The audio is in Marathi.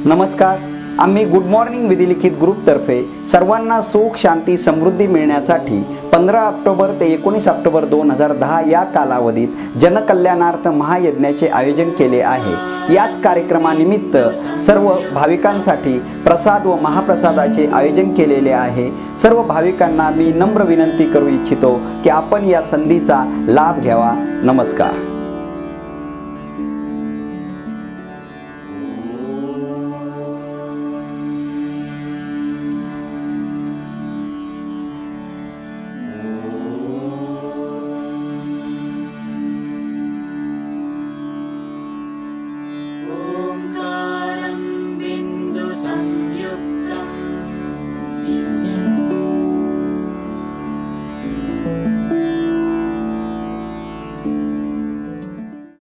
नमस्कार। आम्ही गुड मॉर्निंग विधिलिखित ग्रुपतर्फे सर्वांना सुख शांती समृद्धी मिळण्यासाठी 15 ऑक्टोबर ते 19 ऑक्टोबर 2010 या कालावधीत जनकल्याणार्थ महायज्ञाचे आयोजन केले आहे। याच कार्यक्रमानिमित्त सर्व भाविकांसाठी प्रसाद व महाप्रसादाचे आयोजन केलेले आहे। सर्व भाविकांना मी नम्र विनंती करू इच्छितो की आपण या संधीचा लाभ घ्यावा। नमस्कार।